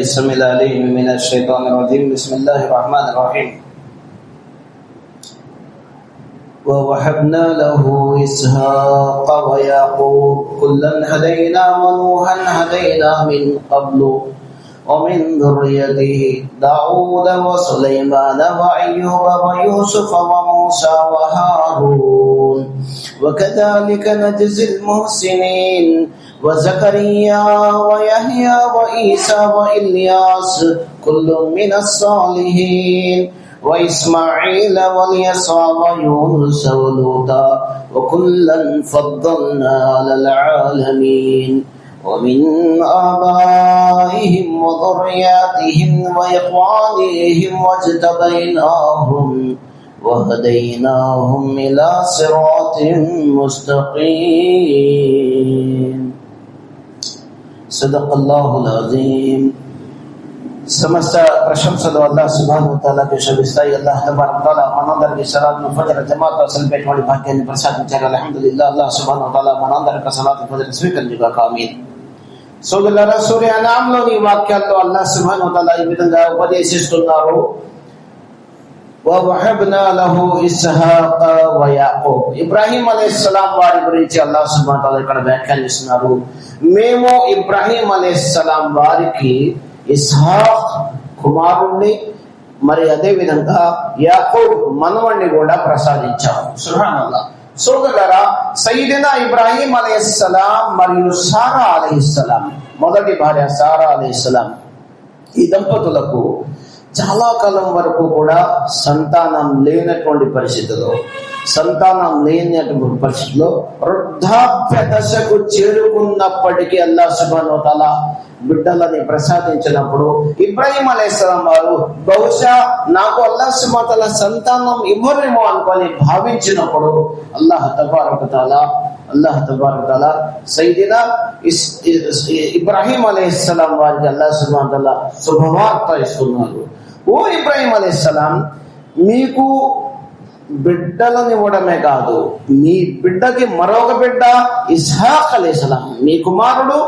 السميع العليم من الشيطان الرجيم. بسم الله الرحمن الرحيم. ووهبنا له إسحاق ويعقوب كلا هدينا ونوحا هدينا من قبل ومن ذريته داود وسليمان وأيوب ويوسف وموسى وهارون وكذلك نجزي المحسنين وزكريا ويحيى وعيسى وإلياس كل من الصالحين وإسماعيل واليسع ويونس ولوطا وكلا فضلنا على العالمين ومن آبائهم وذرياتهم وإخوانهم واجتبيناهم وهديناهم إلى صراط مستقيم. صدق الله العظيم. సమస్త ప్రశంసలు అల్లాహ్ సుబ్హానహు వ తఆలాకి శోభిస్తాయి. అల్లాహ్ తబారక తఆలా మనందరికీ సలాతుల్ ఫజర్ జమాత్ అసలుపేటువంటి భాగ్యాన్ని ప్రసాదించారు. అల్హమ్దులిల్లాహ్. అల్లాహ్ సుబ్హానహు వ తఆలా మనందరికీ సలాతుల్ ఫజర్ స్వీకరించుగాక. ఆమీన్. సోదరులారా, సూర్య నామంలోని వాక్యాల్లో అల్లాహ్ సుబ్హానహు వ తఆలా ఈ విధంగా ఉపదేశిస్తున్నారు. వవహబ్నా లహు ఇస్హాక వ యాకూబ్. ఇబ్రాహీం అలైహిస్సలాం వారి గురించి అల్లాహ్ సుబ్హానహు వ తఆలా ఇక్కడ వ్యాఖ్యానిస్తున్నారు. మేము ఇబ్రాహీం అలైహిస్సలాం వారికి ఇస్హాక్ కుమారుణ్ణి, మరి అదే విధంగా యాకూబ్ మనవణ్ణి కూడా ప్రసాదించాము. సుబ్హానల్లాహ్. సోదరులారా, సయ్యిదనా ఇబ్రాహీం అలైహిస్సలాం మరియు సారా అలైహిస్సలాం, మొదటి భార్య సారా అలైహిస్సలాం, ఈ దంపతులకు చాలా కాలం వరకు కూడా సంతానం లేనటువంటి పరిస్థితిలో వృద్ధాప్య దశకు చేరుకున్నప్పటికీ అల్లాహ్ సుబ్హానహు వ తఆలా బిడ్డలని ప్రసాదించినప్పుడు ఇబ్రాహీం అలైహిస్సలాం వారు బహుశా నాకు అల్లాహ్ సుబ్హానహు వ తఆలా సంతానం ఇవ్వరేమో అనుకొని భావించినప్పుడు అల్లాహ్ తబారక తఆలా సయ్యిదనా ఇబ్రాహీం అలైహిస్సలాం వారికి అల్లాహ్ సుబ్హానహు వ తఆలా శుభవార్త ఇస్తున్నారు. ఓ ఇబ్రాహీం అలైహిస్సలాం, మీకు బిడ్డలను ఇవ్వడమే కాదు, మీ బిడ్డకి మరొక బిడ్డ ఇస్హాక్ అలైహిస్సలాం, మీ కుమారుడు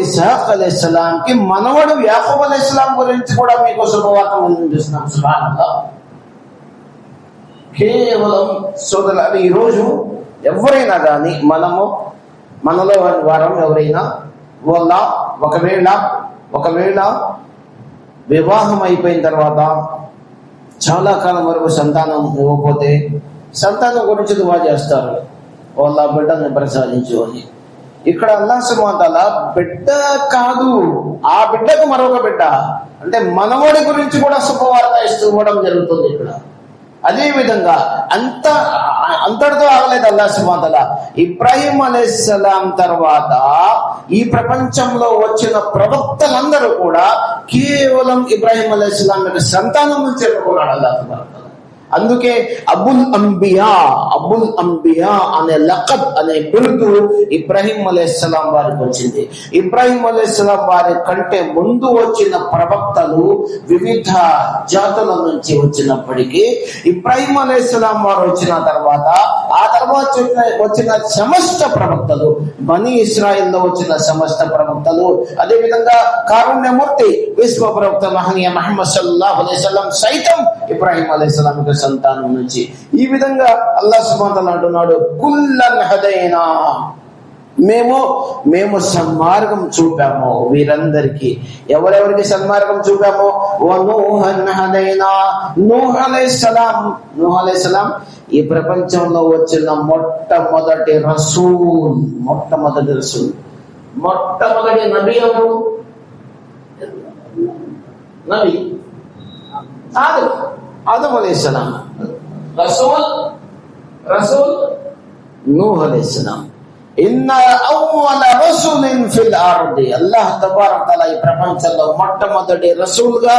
ఇస్హాక్ అలైహిస్సలాంకి మనవడు యాకూబ్ అలైహిస్సలాం గురించి కూడా మీకు శుభవార్త అందిస్తున్నాం. సుబ్హానల్లాహ్. కేవలం సోదరులారా, ఈరోజు ఎవరైనా కానీ మనలో వారం ఎవరైనా ఒకవేళ వివాహం అయిపోయిన తర్వాత చాలా కాలం వరకు సంతానం ఇవ్వకపోతే సంతానం గురించి దువా చేస్తారు, వాళ్ళ బిడ్డని ప్రసాదించు అని. ఇక్కడ అల్లాహ్ సుబ్హానహు వ తఆలా బిడ్డ కాదు, ఆ బిడ్డకు మరొక బిడ్డ అంటే మనవడి గురించి కూడా శుభవార్త ఇవ్వడం జరుగుతుంది ఇక్కడ. అదే విధంగా అంతటితో ఆగలేదు అల్లాహ్ సుబ్హానహు వ తఆలా. ఇబ్రాహీం అలైహిస్సలాం తర్వాత ఈ ప్రపంచంలో వచ్చిన ప్రవక్తలందరూ కూడా కేవలం ఇబ్రాహీం అలైహిస్సలాం యొక్క సంతానం నుంచి చెప్పుకున్నాడు అల్లాహ్ సుబ్హానహు వ తఆలా. అందుకే అబుల్ అంబియా అనే లఖబ్ అనే బిరుదు ఇబ్రాహీం అలైహిస్సలాం వారికి వచ్చింది. ఇబ్రాహీం అలైహిస్సలాం వారి కంటే ముందు వచ్చిన ప్రవక్తలు వివిధ జాతుల నుంచి వచ్చినప్పటికీ ఇబ్రాహీం అలైహిస్సలాం వారు వచ్చిన తర్వాత ఆ తర్వాత వచ్చిన సమస్త ప్రవక్తలు, బనీ ఇస్రాయిల్లో వచ్చిన సమస్త ప్రవక్తలు, అదే విధంగా కారుణ్యమూర్తి విశ్వ ప్రవక్త మహనీయ ముహమ్మద్ సల్లల్లాహు అలైహి వసల్లం సైతం ఇబ్రాహీం అలైహిస్సలాం సంతానం నుంచి. ఈ విధంగా అల్లాహ్ సుబ్హానహు వ తఆలా అంటున్నాడు, కుల్లన్ హదైనా, మేము సన్మార్గం చూపాము వీరందరికీ. ఎవరెవరికి సన్మార్గం చూపాము? నూహన్ హదైనా, నూహ్ అలైహిస్సలాం ఈ ప్రపంచంలో వచ్చిన మొట్టమొదటి మొట్టమొదటి నబీ ఎవరు? నబీ ఆదమ్ అలైహిస్సలాం. రసూల్ నూహ్ అలైహిస్సలాం. ఇన్న అవ్వల రసూలిన్ ఫిల్ అర్ది, అల్లాహ్ తబారక తఆలా ఈ ప్రపంచంలో మొట్టమొదటి రసూల్ గా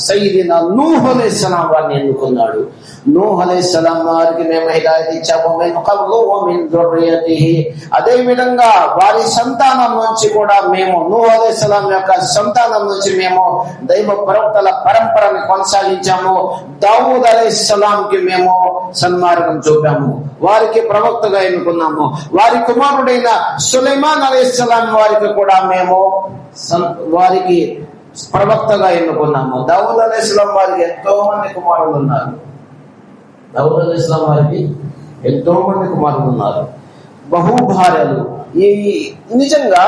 సయ్యిదనా నూహ్ అలైహిస్సలాం వారిని ఎన్నుకున్నాడు. నూహ్ అలైహిస్సలాం వారికి మేము హిదాయత్ ఇచ్చాము. మిన్ ఖబ్లు వ మిన్ దుర్రియతిహి, అదే విధంగా వారి సంతానం నుంచి కూడా మేము నూహ్ అలైహిస్సలాం యొక్క సంతానం నుంచి మేము దైవ ప్రవక్తల పరంపరని కొనసాగించాము. దావూద్ అలైహిస్సలాం కి మేము సన్మార్గం చూపాము, వారికి ప్రవక్తగా ఎన్నుకున్నాము. వారి కుమారుడు కుమారుడైన సులైమాన్ అలైహిస్సలాం వారికి కూడా మేము వారికి ప్రవక్తగా ఎన్నుకున్నాము. దావూద్ అలైహిస్సలాం వారికి ఎంతో మంది కుమారులు ఉన్నారు. దావూద్ అలైహిస్సలాం వారికి ఎంతో మంది కుమారులు ఉన్నారు, బహుభార్యలు. ఈ నిజంగా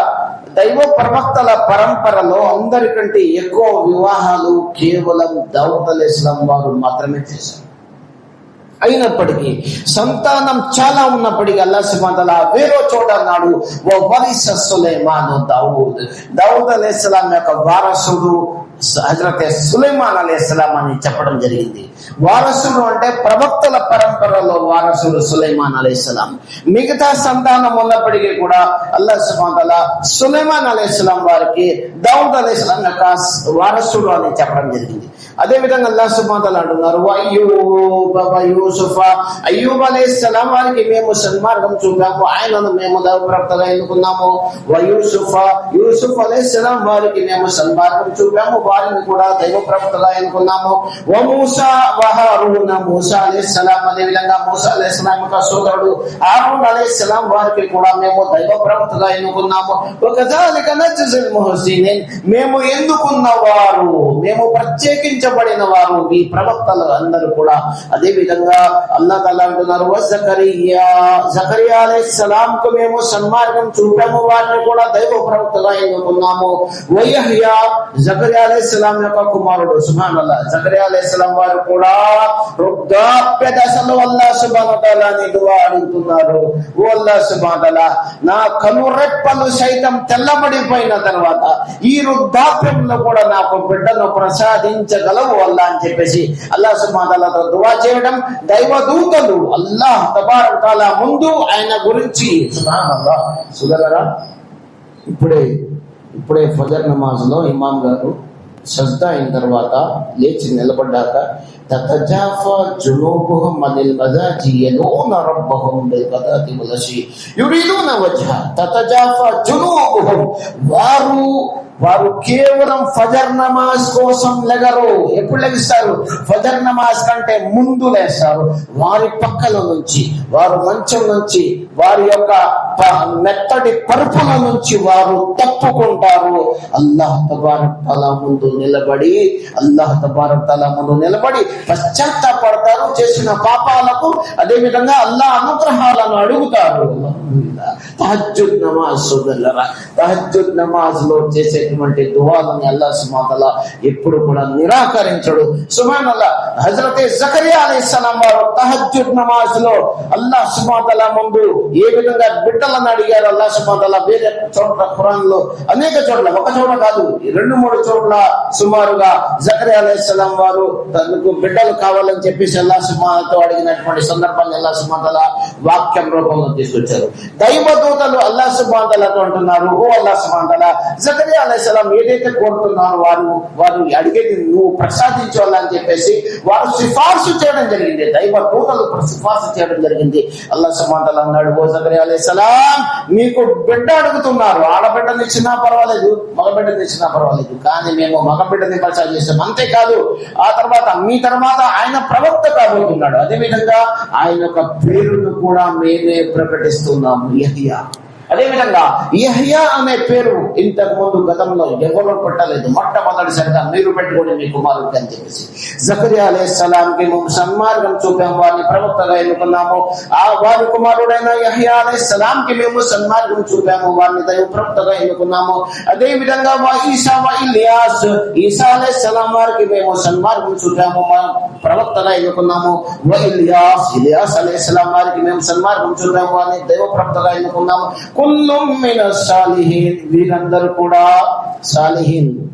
దైవ ప్రవక్తల పరంపరలో అందరికంటే ఎక్కువ వివాహాలు కేవలం దావూద్ అలైహిస్సలాం వారు మాత్రమే చేశారు. అయినప్పటికీ సంతానం చాలా ఉన్నప్పటికీ అల్లాహ్ సుబ్హానహు వ తఆలా వేరే చోట అన్నాడు, వరిస సులైమాన్ దావూద్. దావూద్ అలైహిస్సలాం యొక్క వారసుడు హజరత్ సులైమాన్ అలైహిస్సలాం అని చెప్పడం జరిగింది. వారసుడు అంటే ప్రవక్తల పరంపరలో వారసుడు సులైమాన్ అలైహిస్సలాం. మిగతా సంతానం ఉన్నప్పటికీ కూడా అల్లాహ్ సుబ్హానహు వ తఆలా సులైమాన్ అలైహిస్సలాం వారికి దావూద్ అలైహిస్సలాం యొక్క వారసుడు అని చెప్పడం జరిగింది. అదే విధంగా అల్లాహ్ సుబ్హానహు వ తఆలా అంటున్నారు, అయ్యూబ్ అలైహిస్సలాం వారికి మేము సన్మార్గం చూపాము, ఆయనను మేము దైవప్రవక్తగా ఎన్నుకున్నాము. యూసుఫ్ అలైహిస్సలాం వారికి మేము సన్మార్గం చూపాము, వారిని కూడా దైవప్రవక్తగా ఎన్నుకున్నాము. మూసా వహారూన్, మూసా అలైహిస్సలాం, అదే విధంగా మూసా అలైహిస్సలాం యొక్క సోదరుడు హారూన్ అలైహిస్సలాం వారికి కూడా మేము దైవప్రవక్తగా ఎన్నుకున్నాము. వకజాలిక నజ్జిల్ ముహ్సినీన్, మేము ఎన్నుకున్న వారు, మేము ప్రత్యేకించబడిన వారు ఈ ప్రవక్తలు అందరూ కూడా. అదే విధంగా అల్లాహ్ తఆలా అంటున్నారు, జకరియా అలైహిస్సలాంకు మేము సన్మార్గం చూపాము, వారిని కూడా దైవ ప్రవక్తగా ఎన్నుకున్నాము. యహ్యా, జకరియా అలైహిస్సలాం యొక్క కుమారుడు. సుబ్హానల్లాహ్, జకరియా అలైహిస్సలాం వారు కూడా వృద్ధాప్య దశలో అల్లాహ్ సుబ్హానహు వ తఆలాని దుఆ అడుగుతున్నారు. ఓ అల్లాహ్ సుబ్హానహు వ తఆలా, నా కనురెప్పలు సైతం తెల్లబడిపోయిన తర్వాత ఈ వృద్ధాప్యంలో కూడా నాకు బిడ్డను ప్రసాదించగలవు అల్లాహ్ అని చెప్పేసి అల్లాహ్ సుబ్హానహు వ తఆలాతో దుఆ చేయడం. దైవదూతలు అల్లాహ్ తబారక వ తఆలా ముందు ఆయన గురించి సుబ్హానల్లాహ్ సుదరరా, ఇప్పుడే ఫజర్ నమాజ్ లో ఇమాం గారు సజ్దా అయిన తర్వాత లేచి నిలబడ్డాక తతజాఫా జునూబుహుం అనిల్ మదాజి యదూన రబ్బహుం బిల్ గదాతి వల్ అషీ యురీదూన వజ్హ. తతజాఫా జునూబుహుం, వారు కేవలం ఫజర్ నమాజ్ కోసం లెగరు. ఎప్పుడు లెగిస్తారు? ఫజర్ నమాజ్ కంటే ముందు లేస్తారు. వారి పక్కల నుంచి, వారు మంచం నుంచి, వారి యొక్క మెత్తటి పరుపుల నుంచి వారు తప్పుకుంటారు. అల్లాహ్ తబారక్ తఆలా ముందు నిలబడి పశ్చాత్తాపడతారు చేసిన పాపాలకు. అదే విధంగా అల్లాహ్ అనుగ్రహాలను అడుగుతారు. తహజ్జుద్ నమాజ్ సోదరులారా, తహజ్జుద్ నమాజ్ లో చేసేటువంటి దుఆలని అల్లాహ్ సుబ్హానహు వ తఆలా ఎప్పుడు కూడా నిరాకరించడు. సుబ్హానల్లాహ్, హజరత్ జకరియా అలైహిస్సలాం వారు తహజ్జుద్ నమాజ్ లో అల్లాహ్ సుబ్హానహు వ తఆలా ముందు ఏ విధంగా బిడ్డలను అడిగారు అల్లాహ్ సుబ్హానహు వ తఆలా వేరే చోట్ల ఖురాన్ లో అనేక చోట్ల, ఒక చోట కాదు 2-3 చోట్ల సుమారుగా జకరియా అలైహిస్సలాం వారు తనకు బిడ్డలు కావాలని చెప్పేసి అల్లాహ్ సుబ్హానహు వ తఆలా అడిగినటువంటి సందర్భాన్ని అల్లాహ్ సుబ్హానహు వ తఆలా వాక్యం రూపంలో తీసుకొచ్చారు. దైవదూతలు అల్లాహ్ సుబ్హానహు వ తఆలాతో అంటున్నారు, ఓ అల్లాహ్ సుబ్హానహు వ తఆలా, జకరియా అలైహిస్సలాం ఏదైతే కోరుతున్నారో వారు అడిగేది నువ్వు ప్రసాదించాలని చెప్పేసి వారు సిఫార్సు చేయడం జరిగింది. దైవదూతలు సిఫార్సు చేయడం జరిగింది. అల్లాహ్ సుబ్హానహు వ తఆలా అన్నాడు, ఓ జకరియా అలైహిస్సలాం, మీకు బిడ్డ అడుగుతున్నారు, ఆడబిడ్డని ఇచ్చినా పర్వాలేదు, మగబిడ్డని ఇచ్చినా పర్వాలేదు, కానీ మేము మగబిడ్డని ప్రసాదిస్తాం. అంతేకాదు మీ తర్వాత ఆయన ప్రవక్త కాబోతున్నాడు. అదేవిధంగా ఆయన యొక్క పేరును కూడా మేమే ప్రకటిస్తున్నాము, యహ్యా. అదేవిధంగా యహ్యా అనే పేరు ఇంతకు ముందు గతంలో ఎవరు పెట్టలేదు, మొట్టమొదటిసారిగా మీరు పెట్టుకోండి మీ కుమారుడికి అని చెప్పేసి. జకరియా అలైహిస్సలాంకి మేము సన్మార్గం చూపాము, వారిని ప్రవక్తగా ఎన్నుకున్నాము. వారి కుమారుడైన యహ్యా అలైహిస్సలాంకి మేము సన్మార్గం చూపాము, వారిని దైవ ప్రవక్తగా ఎన్నుకున్నాము. అదే విధంగా ఈసా అలైహిస్సలాం వారికి మేము సన్మార్గం చూపాము, ప్రవక్తగా ఎన్నుకున్నాము. ఇలియాస్ అలైహిస్సలాం వారికి మేము సన్మార్గం చూపాము, వారిని దైవ ప్రవక్తగా ఎన్నుకున్నాము. కుల్లుం మినస్ సాలిహీన్, వీరందరూ కూడా సాలిహీన్లు.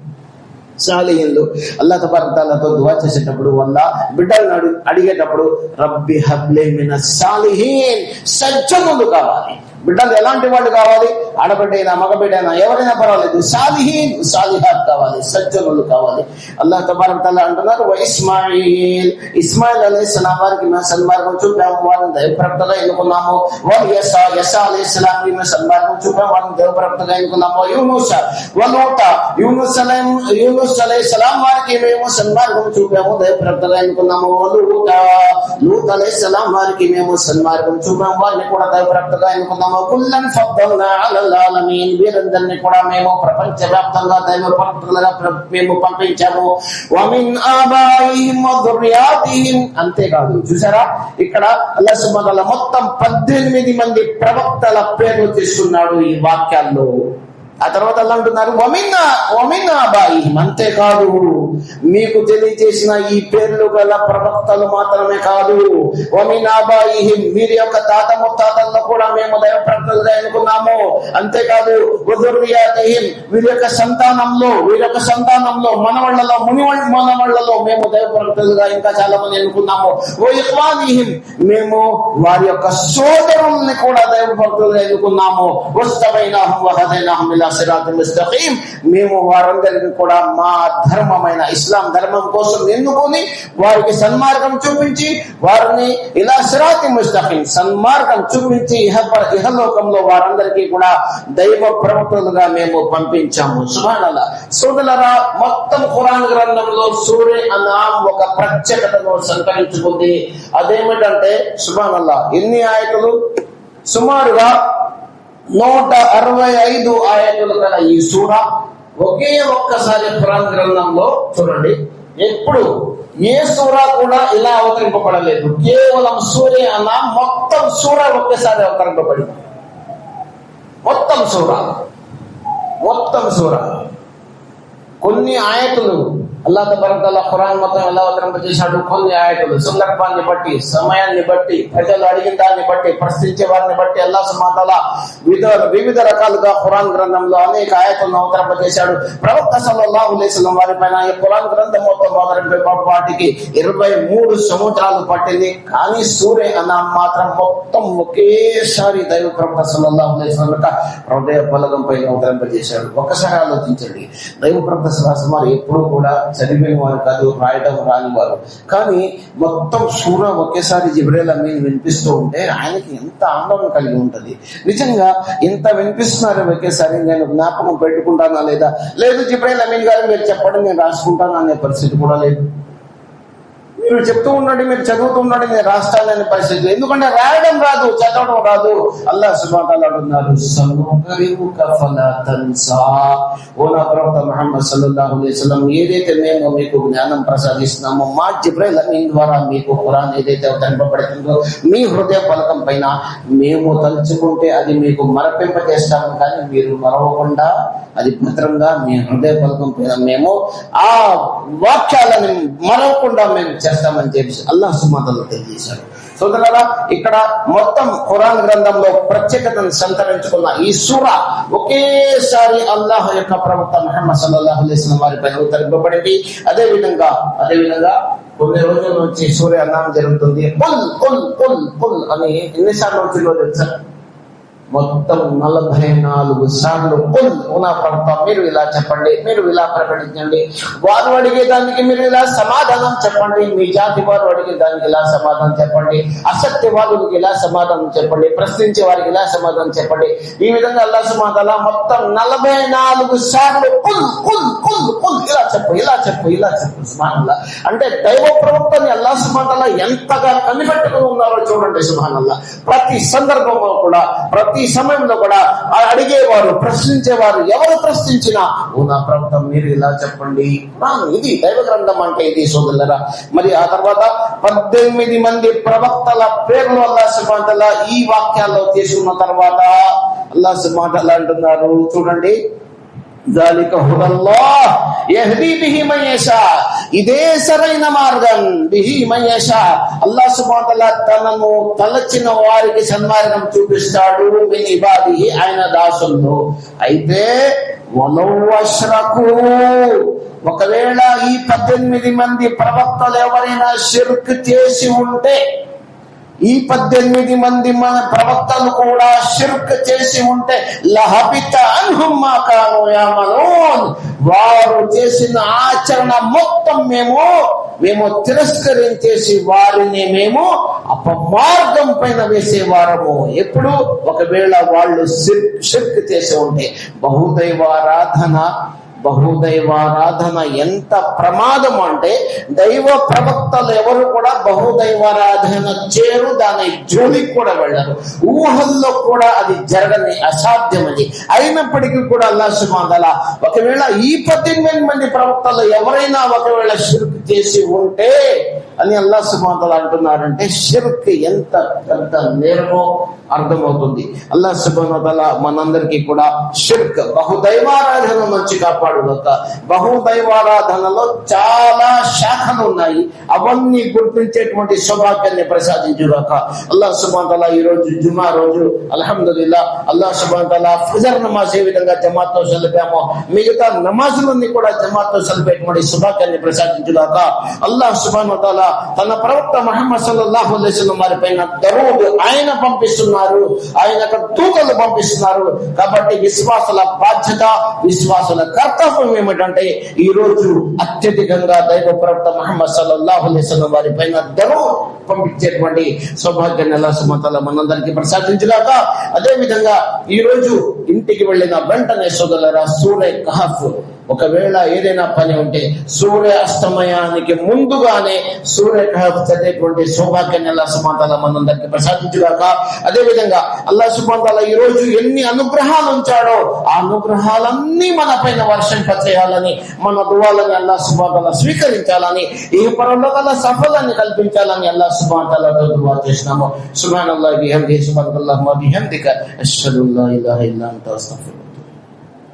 అల్లాహ్ తబారక వ తఆలాతో దుఆ చేసేటప్పుడు వల్ల బిడ్డలను అడిగేటప్పుడు రబ్బి హబ్లీ మినస్ సాలిహీన్, సజ్జనులు కావాలి. బిడ్డలు ఎలాంటి వాళ్ళు కావాలి? ఆడబిడ్డైనా మగబిడ్డైనా ఎవరైనా పర్వాలేదు, సాలిహీన్ సాలిహాత్ కావాలి, సజ్జనులు కావాలి. అల్లాహ్ తబారక వ తఆలా అంటున్నారు, ఇస్మాయిల్ అలైహిస్సలాం వారికి మేము సన్మార్గం చూపాము, వారిని దైవప్రవక్తగా ఎన్నుకున్నాము. యసా అలైహిస్సలాం కి మేము సన్మార్గం చూపాము, వారిని దైవప్రవక్తగా ఎన్నుకున్నాము. యూనుస్ అలైహిస్సలాం వారికి మేము సన్మార్గం చూపాము, దైవప్రవక్తగా ఎన్నుకున్నాము. లూత్ అలైహిస్సలాం వారికి మేము సన్మార్గం చూపాము, వారిని కూడా దైవప్రవక్తగా ఎన్నుకున్నాము. కుల్లన్ ఫద్దల్నా అలల్ ఆలమీన్, వీరందరినీ కూడా మేము ప్రపంచ వ్యాప్తంగా దైవ ప్రవక్తలుగా మేము పంపించాము. వమిన్ ఆబాయిహిం వదుర్రియాతిహిం, అంతేకాదు చూసారా ఇక్కడ అల్లాహ్ సుబ్హానహు వ తఆలా మొత్తం 18 మంది ప్రవక్తల పేర్లు తీసుకున్నాడు ఈ వాక్యాల్లో. ఆ తర్వాత అల్లాహ్ అంటున్నారు వమిన్ ఆబాయిహిం, అంతేకాదు మీకు తెలియజేసిన ఈ పేర్లు గల ప్రవక్తలు మాత్రమే కాదు, వమిన్ ఆబాయిహిం, వీరి యొక్క తాత ముత్తాతల్లో కూడా మేము దైవ ప్రవక్తలుగా ఎన్నుకున్నాము. అంతేకాదు వదుర్రియాతిహిం, వీరి యొక్క సంతానంలో మనవళ్లలో మనవళ్లలో మేము దైవ ప్రవక్తలుగా ఇంకా చాలా మంది ఎన్నుకున్నాము. ఓ ఇఖ్వానిహిం, మేము వారి యొక్క సోదరుల్ని కూడా దైవ ప్రవక్తలుగా ఎన్నుకున్నాము. వస్తబైనాహుం వహదైనాహుం ఇలా సిరాతుల్ ముస్తఖీం, మేము వారందరినీ కూడా మా ధర్మమైన ఇస్లాం ధర్మం కోసం ఎన్నుకొని వారికి సన్మార్గం చూపించి వారిని ఇలా సిరాతుల్ ముస్తఖీం సన్మార్గం చూపించి ఇహలోకంలో వారందరికీ కూడా దైవ ప్రవక్తలుగా మేము పంపించాము. సుబ్హానల్లాహ్. సోదరులారా, మొత్తం ఖురాన్ గ్రంథంలో సూరే అన్ఆమ్ ఒక ప్రత్యేకతను సంతరించుకుంది. అదేమిటంటే సుబ్హానల్లాహ్, ఎన్ని ఆయతులు? సుమారుగా 165 ఆయతులు గల ఈ సూరా ఒకే ఒక్కసారి ఖురాన్ గ్రంథంలో చూడండి, ఎప్పుడు ఏ సూరా కూడా ఇలా అవతరింపబడలేదు. కేవలం సూరే అన్ఆమ్ మొత్తం సూరా ఒకేసారి అవతరింపబడింది. మొత్తం సూరా కొన్ని ఆయతులు అల్లాహ్ తబారక తఆలా ఖురాన్ మొత్తం ఎలా అవతరింపజేశాడు, కొన్ని ఆయతులు సందర్భాన్ని బట్టి, సమయాన్ని బట్టి, ప్రజలు అడిగిన దాన్ని బట్టి, ప్రశ్నించే వారిని బట్టి అల్లాహ్ సుబ్హానహు వ తఆలా వివిధ రకాలుగా ఖురాన్ గ్రంథంలో అనేక ఆయతులను అవతరింపజేశాడు. ప్రవక్త సల్లల్లాహు అలైహి వసల్లం వారి పైన ఈ ఖురాన్ గ్రంథం మొత్తం వాటికి 23 సంవత్సరాలు పట్టింది. కానీ సూరే అన్ఆమ్ మాత్రం మొత్తం ఒకేసారి దైవ ప్రవక్త సల్లల్లాహు అలైహి వసల్లం యొక్క హృదయ పలకం పైన అవతరింపజేశాడు. ఒక్కసారి ఆలోచించండి, దైవ ప్రవక్త సల్లల్లాహు అలైహి ఎప్పుడూ కూడా చదివిన వారు కాదు, రాయడం రాని వారు. కానీ మొత్తం సూరా ఒకేసారి జిబ్రీల్ అమీన్ వినిపిస్తూ ఉంటే ఆయనకి ఎంత ఆనందం కలిగి ఉంటది. నిజంగా ఇంత వినిపిస్తున్నారు ఒకేసారి, నేను జ్ఞాపకం పెట్టుకుంటానా లేదా? లేదు జిబ్రీల్ అమీన్ గారు మీరు చెప్పండి నేను రాసుకుంటాను అనే పరిస్థితి కూడా లేదు. మీరు చెప్తూ ఉండండి, మీరు చదువుతూ ఉండండి, నేను రాస్తాననే పరిస్థితి. ఎందుకంటే రాయడం రాదు, చదవడం రాదు. అల్లాహ్ సుబ్హానహు వ తఆలా అంటున్నారు, సనుకరిముక ఫలా తన్సా, ఓ నా ప్రవక్త ముహమ్మద్ సల్లల్లాహు అలైహి వసల్లం, ఏదైతే మేము మీకు జ్ఞానం ప్రసాదిస్తున్నామో మా జిబ్రీల్ అమీన్ ద్వారా మీకు ఖురాన్ ఏదైతే అవతరింపబడుతుందో మీ హృదయ పలకం పైన మేము తలుచుకుంటే అది మీకు మరపింపజేస్తాము, కానీ మీరు మరవకుండా అది భద్రంగా మీ హృదయ పలకం పైన మేము ఆ వాక్యాలను మరవకుండా మేము చేస్తామని చెప్పి అల్లాహ్ సుబ్హానహు వ తఆలా తెలియజేశాడు. సోదరులారా, ఇక్కడ మొత్తం ఖురాన్ గ్రంథంలో ప్రత్యేకతను సంతరించుకున్న ఈ సూరా ఒకేసారి అల్లాహ్ యొక్క ప్రవక్త ముహమ్మద్ సల్లల్లాహు అలైహి వసల్లం వారి పైన అవతరింపబడింది. అదే విధంగా కొన్ని రోజుల నుంచి సూర్య అన్నం జరుగుతుంది. కుల్ కుల్ కుల్ కుల్ అని ఎన్నిసార్లు వచ్చిందో తెలుసా? మొత్తం 44 సార్లు కుల్, నా ప్రవక్త మీరు ఇలా చెప్పండి, మీరు ఇలా ప్రకటించండి, వారు అడిగేదానికి మీరు ఇలా సమాధానం చెప్పండి, మీ జాతి వారు అడిగేదానికి ఇలా సమాధానం చెప్పండి, అసత్యవాదులకు ఇలా సమాధానం చెప్పండి, ప్రశ్నించే వారికి ఇలా సమాధానం చెప్పండి. ఈ విధంగా అల్లాహ్ సుబ్హానహు వ తఆలా మొత్తం 44 సార్లు కుల్ కుల్ కుల్ కుల్ ఇలా చెప్పు. సుబ్హానల్లాహ్. అంటే దైవ ప్రవక్తని అల్లాహ్ సుబ్హానహు వ తఆలా ఎంతగా కనిపెట్టుకుని ఉన్నారో చూడండి. సుబ్హానల్లాహ్. ప్రతి సందర్భంలో కూడా, ప్రతి సమయంలో కూడా అడిగేవారు, ప్రశ్నించేవారు, ఎవరు ప్రశ్నించినా ఓ నా ప్రవక్త మీరు ఇలా చెప్పండి. ఇది దైవ గ్రంథం అంటే ఇది సోదరులారా. మరి ఆ తర్వాత 18 మంది ప్రవక్తల పేర్లు అల్లాహ్ సుబ్హానహు వ తఆలా ఈ వాక్యాల్లో తీసుకున్న తర్వాత అల్లాహ్ సుబ్హానహు వ తఆలా అంటున్నారు, చూడండి, ذلك هدى الله يهدي به من يشاء, ఇదే సరైన మార్గం. బిహి మన్ యషా, అల్లాహ్ సుబ్హానహు వ తఆలా తనను తలచిన వారికి సన్మార్గం చూపిస్తాడు. మిన్ ఇబాదిహి, ఆయన దాసుల్లో. అయితే వలౌ అష్రకూ, ఒకవేళ ఈ 18 మంది ప్రవక్తలు ఎవరైనా షిర్క్ చేసి ఉంటే, ఈ 18 మంది మన ప్రవక్తలు కూడా షిర్క్ చేసి ఉంటే, లహబిత అన్హుమ్ మా కాను యఅమలూన్, వారు చేసిన ఆచరణ మొత్తం మేము తిరస్కరించేసి వారిని మేము అపమార్గం పైన వేసేవారము. ఎప్పుడు? ఒకవేళ వాళ్ళు షిర్క్ చేసి ఉంటే. బహుదైవారాధన, బహుదైవారాధన ఎంత ప్రమాదం అంటే దైవ ప్రవక్తలు ఎవరు కూడా బహుదైవారాధన చేయరు, దాని జోలికి కూడా వెళ్ళరు. ఊహల్లో కూడా అది జరగని అసాధ్యం. అది అయినప్పటికీ కూడా అల్లాహ్ సుబ్హానహు వ తఆలా ఒకవేళ ఈ 18 మంది ప్రవక్తలు ఎవరైనా ఒకవేళ షిర్క్ చేసి ఉంటే అని అల్లాహ్ సుబ్హానహు వ తఆలా అంటున్నారంటే షిర్క్ ఎంత పెద్ద నేరమో అర్థమవుతుంది. అల్లాహ్ సుబ్హానహు వ తఆలా మనందరికీ కూడా షిర్క్ బహుదైవారాధన నుంచి కాపాడుగాక. బహుదైవారాధనలో చాలా శాఖలు ఉన్నాయి, అవన్నీ గుర్తించేటువంటి సౌభాగ్యాన్ని ప్రసాదించుగాక. అల్లాహ్ సుబ్హానహు వ తఆలా ఈ రోజు జుమా రోజు అల్హమ్దులిల్లాహ్ అల్లాహ్ సుబ్హానహు వ తఆలా ఫజర్ నమాజ్ ఏ విధంగా జమాత్ తో చదివామో మిగతా నమాజులన్నీ కూడా జమాత్ తో చదివేటువంటి సౌభాగ్యాన్ని ప్రసాదించుగాక. అల్లాహ్ సుబ్హానహు వ తఆలా తన ప్రవక్త ముహమ్మద్ సల్లల్లాహు అలైహి వసల్లం వారి పైన దరూద్ ఆయన పంపిస్తున్నారు, ఆయన దూతలు పంపిస్తున్నారు. కాబట్టి విశ్వాసుల బాధ్యత, విశ్వాసుల కర్తవ్యం ఏమిటంటే ఈ రోజు అత్యధికంగా దైవ ప్రవక్త ముహమ్మద్ సల్లల్లాహు అలైహి వసల్లం వారి పైన దరూద్ పంపించేటువంటి సౌభాగ్యాన్ని అల్లాహ్ సుబ్హానహు వ తఆలా మనందరికీ ప్రసాదించుగాక. అదే విధంగా ఈ రోజు ఇంటికి వెళ్ళిన వెంటనే సోదరులారా సూరే కహఫ్ ఒకవేళ ఏదైనా పని ఉంటే సూర్య అస్తమయానికి ముందుగానే సూర్య కహఫ్ చదివేటువంటి సౌభాగ్యాన్ని అల్లాహ్ సుబ్హానహు వ తఆలా మనందరికీ ప్రసాదించుగాక. అదే విధంగా అల్లాహ్ సుబ్హానహు వ తఆలా ఈ రోజు ఎన్ని అనుగ్రహాలు ఉంచాడో ఆ అనుగ్రహాలన్నీ మన పైన వర్షింపచేయాలని, మన దువాలని అల్లాహ్ సుబ్హానహు వ తఆలా స్వీకరించాలని, ఈ పరలోకాల సఫలాన్ని కల్పించాలని అల్లాహ్ సుబ్హానహు వ తఆలా దువా చేసినాము. సుబ్హానల్లాహి బిహమ్దిహి సుబ్హానకల్లాహుమ్మ బిహమ్దిక అష్హదు అల్లా ఇలాహా ఇల్లా అంత అస్తగ్ఫిరుక.